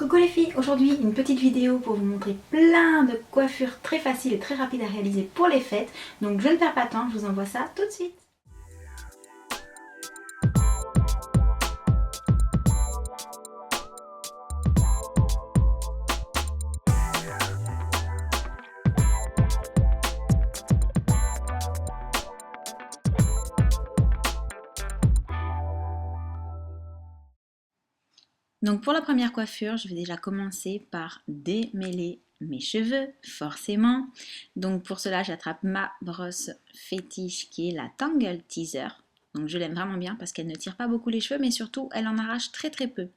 Coucou les filles, aujourd'hui une petite vidéo pour vous montrer plein de coiffures très faciles et très rapides à réaliser pour les fêtes. Donc je ne perds pas de temps, je vous envoie ça tout de suite. Donc pour la première coiffure, je vais déjà commencer par démêler mes cheveux, forcément. Donc pour cela, j'attrape ma brosse fétiche qui est la Tangle Teaser. Donc je l'aime vraiment bien parce qu'elle ne tire pas beaucoup les cheveux, mais surtout elle en arrache très très peu.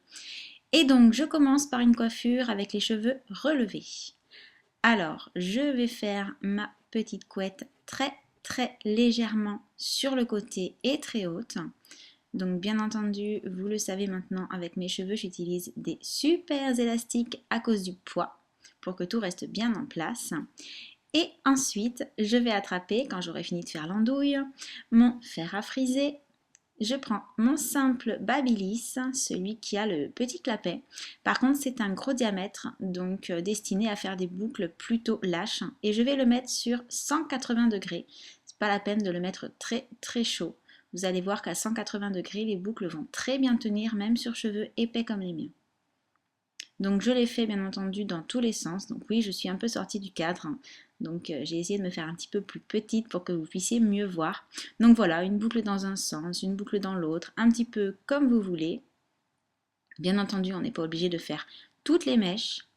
Et donc je commence par une coiffure avec les cheveux relevés. Alors je vais faire ma petite couette très très légèrement sur le côté et très haute. Donc bien entendu, vous le savez maintenant, avec mes cheveux, j'utilise des super élastiques à cause du poids pour que tout reste bien en place. Et ensuite, je vais attraper, quand j'aurai fini de faire l'andouille, mon fer à friser. Je prends mon simple Babyliss, celui qui a le petit clapet. Par contre, c'est un gros diamètre, donc destiné à faire des boucles plutôt lâches. Et je vais le mettre sur 180 degrés. C'est pas la peine de le mettre très très chaud. Vous allez voir qu'à 180 degrés, les boucles vont très bien tenir, même sur cheveux épais comme les miens. Donc je l'ai fait bien entendu dans tous les sens. Donc oui, je suis un peu sortie du cadre. Donc j'ai essayé de me faire un petit peu plus petite pour que vous puissiez mieux voir. Donc voilà, une boucle dans un sens, une boucle dans l'autre, un petit peu comme vous voulez. Bien entendu, on n'est pas obligé de faire toutes les mèches,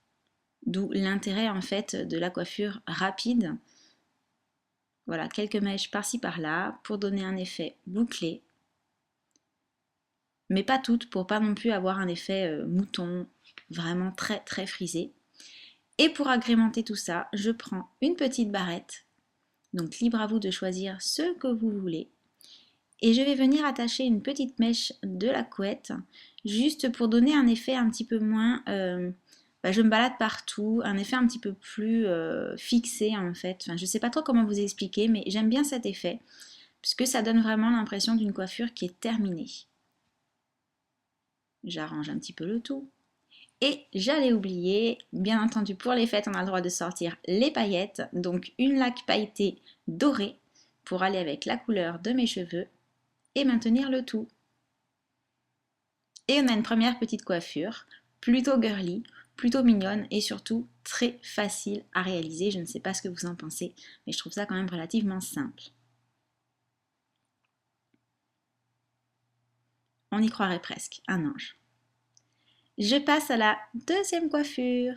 d'où l'intérêt en fait de la coiffure rapide. Voilà, quelques mèches par-ci par-là pour donner un effet bouclé. Mais pas toutes pour pas non plus avoir un effet mouton vraiment très très frisé. Et pour agrémenter tout ça, je prends une petite barrette. Donc libre à vous de choisir ce que vous voulez. Et je vais venir attacher une petite mèche de la couette, juste pour donner un effet un petit peu moins... je me balade partout, un effet un petit peu plus fixé en fait. Enfin, je ne sais pas trop comment vous expliquer, mais j'aime bien cet effet, puisque ça donne vraiment l'impression d'une coiffure qui est terminée. J'arrange un petit peu le tout. Et j'allais oublier, bien entendu pour les fêtes, on a le droit de sortir les paillettes. Donc une laque pailletée dorée pour aller avec la couleur de mes cheveux et maintenir le tout. Et on a une première petite coiffure, plutôt girly, plutôt mignonne et surtout très facile à réaliser. Je ne sais pas ce que vous en pensez, mais je trouve ça quand même relativement simple. On y croirait presque, un ange. Je passe à la deuxième coiffure.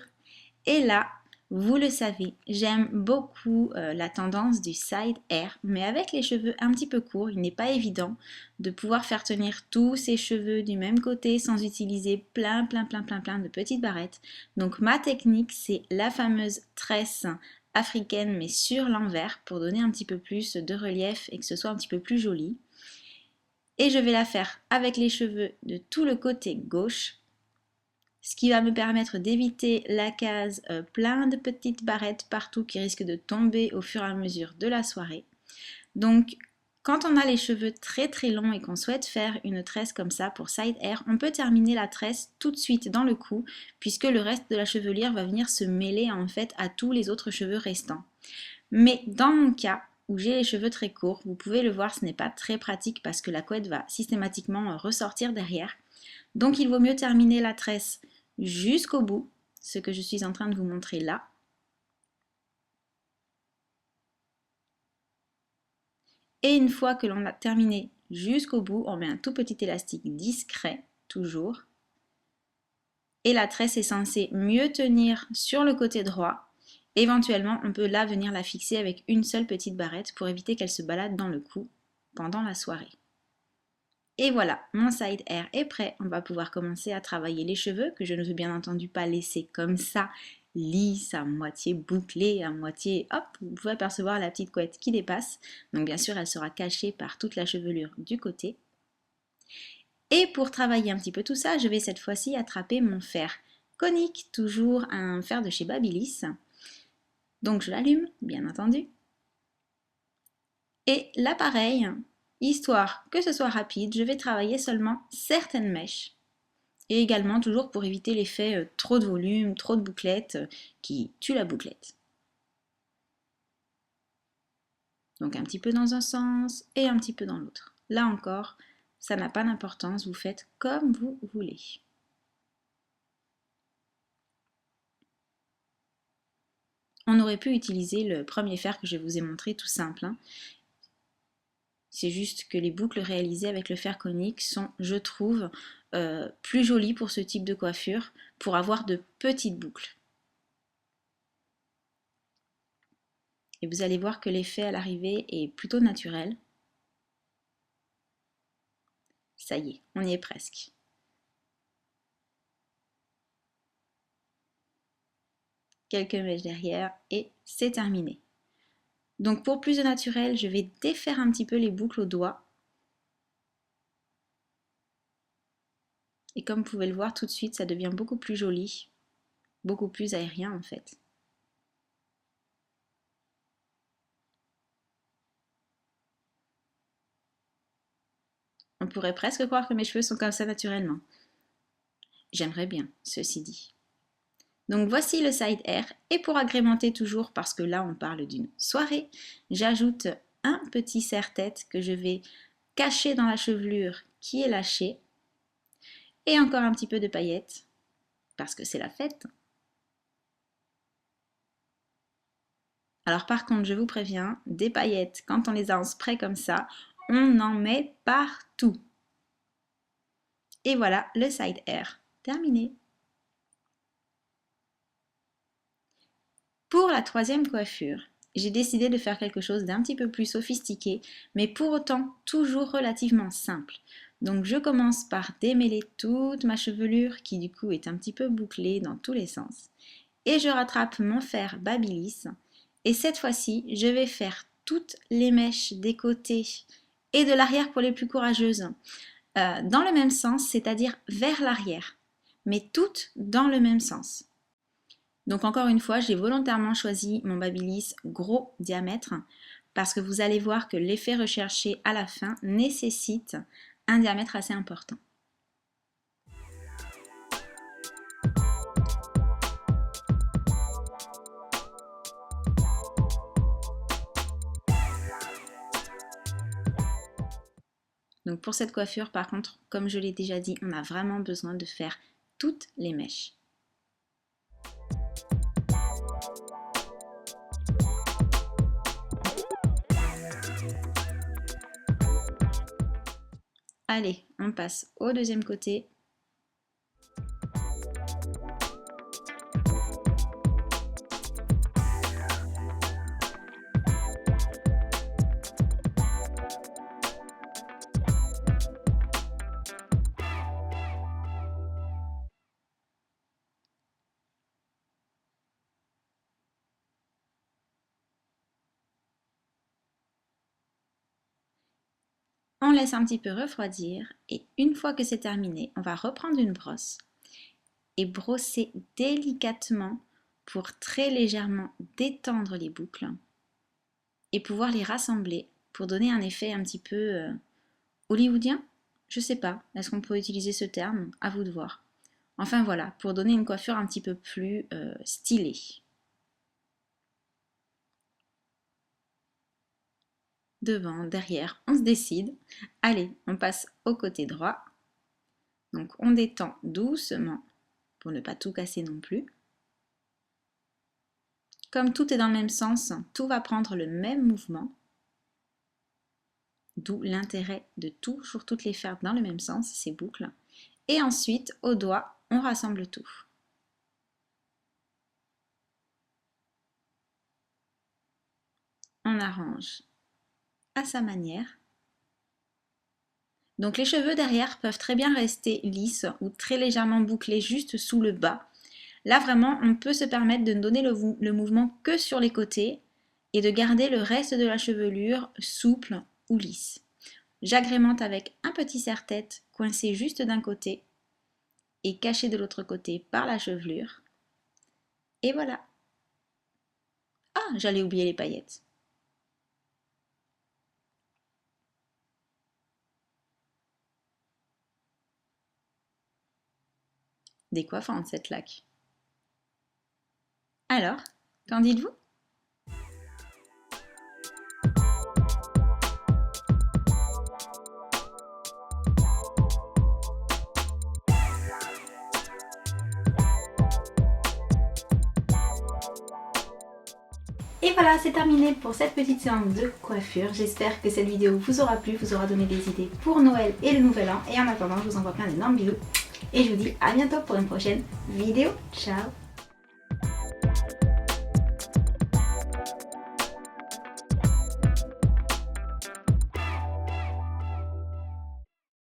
Et là, vous le savez, j'aime beaucoup la tendance du side hair, mais avec les cheveux un petit peu courts, il n'est pas évident de pouvoir faire tenir tous ces cheveux du même côté sans utiliser plein de petites barrettes. Donc ma technique, c'est la fameuse tresse africaine, mais sur l'envers, pour donner un petit peu plus de relief et que ce soit un petit peu plus joli. Et je vais la faire avec les cheveux de tout le côté gauche, ce qui va me permettre d'éviter la case plein de petites barrettes partout qui risquent de tomber au fur et à mesure de la soirée. Donc quand on a les cheveux très très longs et qu'on souhaite faire une tresse comme ça pour side hair, on peut terminer la tresse tout de suite dans le cou puisque le reste de la chevelure va venir se mêler en fait à tous les autres cheveux restants. Mais dans mon cas, où j'ai les cheveux très courts, vous pouvez le voir, ce n'est pas très pratique parce que la couette va systématiquement ressortir derrière. Donc il vaut mieux terminer la tresse jusqu'au bout, ce que je suis en train de vous montrer là. Et une fois que l'on a terminé jusqu'au bout, on met un tout petit élastique discret, toujours. Et la tresse est censée mieux tenir sur le côté droit. Éventuellement, on peut là venir la fixer avec une seule petite barrette pour éviter qu'elle se balade dans le cou pendant la soirée. Et voilà, mon side hair est prêt. On va pouvoir commencer à travailler les cheveux, que je ne veux bien entendu pas laisser comme ça, lisse, à moitié bouclée, à moitié, hop, vous pouvez apercevoir la petite couette qui dépasse. Donc bien sûr, elle sera cachée par toute la chevelure du côté. Et pour travailler un petit peu tout ça, je vais cette fois-ci attraper mon fer conique, toujours un fer de chez Babyliss. Donc je l'allume, bien entendu. Et là pareil, histoire que ce soit rapide, je vais travailler seulement certaines mèches. Et également toujours pour éviter l'effet trop de volume, trop de bouclettes qui tue la bouclette. Donc un petit peu dans un sens et un petit peu dans l'autre. Là encore, ça n'a pas d'importance, vous faites comme vous voulez. On aurait pu utiliser le premier fer que je vous ai montré tout simple. C'est juste que les boucles réalisées avec le fer conique sont, je trouve, plus jolies pour ce type de coiffure, pour avoir de petites boucles. Et vous allez voir que l'effet à l'arrivée est plutôt naturel. Ça y est, on y est presque. Quelques mèches derrière et c'est terminé. Donc pour plus de naturel, je vais défaire un petit peu les boucles au doigt. Et comme vous pouvez le voir tout de suite, ça devient beaucoup plus joli, beaucoup plus aérien en fait. On pourrait presque croire que mes cheveux sont comme ça naturellement. J'aimerais bien, ceci dit. Donc voici le side hair et pour agrémenter toujours, parce que là on parle d'une soirée, j'ajoute un petit serre-tête que je vais cacher dans la chevelure qui est lâchée et encore un petit peu de paillettes parce que c'est la fête. Alors par contre, je vous préviens, des paillettes, quand on les a en spray comme ça, on en met partout. Et voilà le side hair terminé. Pour la troisième coiffure, j'ai décidé de faire quelque chose d'un petit peu plus sophistiqué, mais pour autant toujours relativement simple. Donc je commence par démêler toute ma chevelure qui du coup est un petit peu bouclée dans tous les sens. Et je rattrape mon fer Babyliss. Et cette fois-ci, je vais faire toutes les mèches des côtés et de l'arrière pour les plus courageuses dans le même sens, c'est-à-dire vers l'arrière, mais toutes dans le même sens. Donc encore une fois, j'ai volontairement choisi mon Babyliss gros diamètre parce que vous allez voir que l'effet recherché à la fin nécessite un diamètre assez important. Donc pour cette coiffure, par contre, comme je l'ai déjà dit, on a vraiment besoin de faire toutes les mèches. Allez, on passe au deuxième côté. On laisse un petit peu refroidir et une fois que c'est terminé, on va reprendre une brosse et brosser délicatement pour très légèrement détendre les boucles et pouvoir les rassembler pour donner un effet un petit peu hollywoodien. Je sais pas, est-ce qu'on peut utiliser ce terme? À vous de voir. Enfin voilà, pour donner une coiffure un petit peu plus stylée. Devant, derrière, on se décide. Allez, on passe au côté droit. Donc on détend doucement pour ne pas tout casser non plus. Comme tout est dans le même sens, tout va prendre le même mouvement. D'où l'intérêt de toujours toutes les faire dans le même sens, ces boucles. Et ensuite, au doigt, on rassemble tout. On arrange à sa manière. Donc les cheveux derrière peuvent très bien rester lisses ou très légèrement bouclés juste sous le bas. Là vraiment, on peut se permettre de ne donner le mouvement que sur les côtés et de garder le reste de la chevelure souple ou lisse. J'agrémente avec un petit serre-tête coincé juste d'un côté et caché de l'autre côté par la chevelure. Et voilà. Ah, j'allais oublier les paillettes. décoiffante cette laque. Alors, qu'en dites-vous? Et voilà, c'est terminé pour cette petite séance de coiffure. J'espère que cette vidéo vous aura plu, vous aura donné des idées pour Noël et le Nouvel An. Et en attendant, je vous envoie plein d'énormes bisous. Et je vous dis à bientôt pour une prochaine vidéo. Ciao!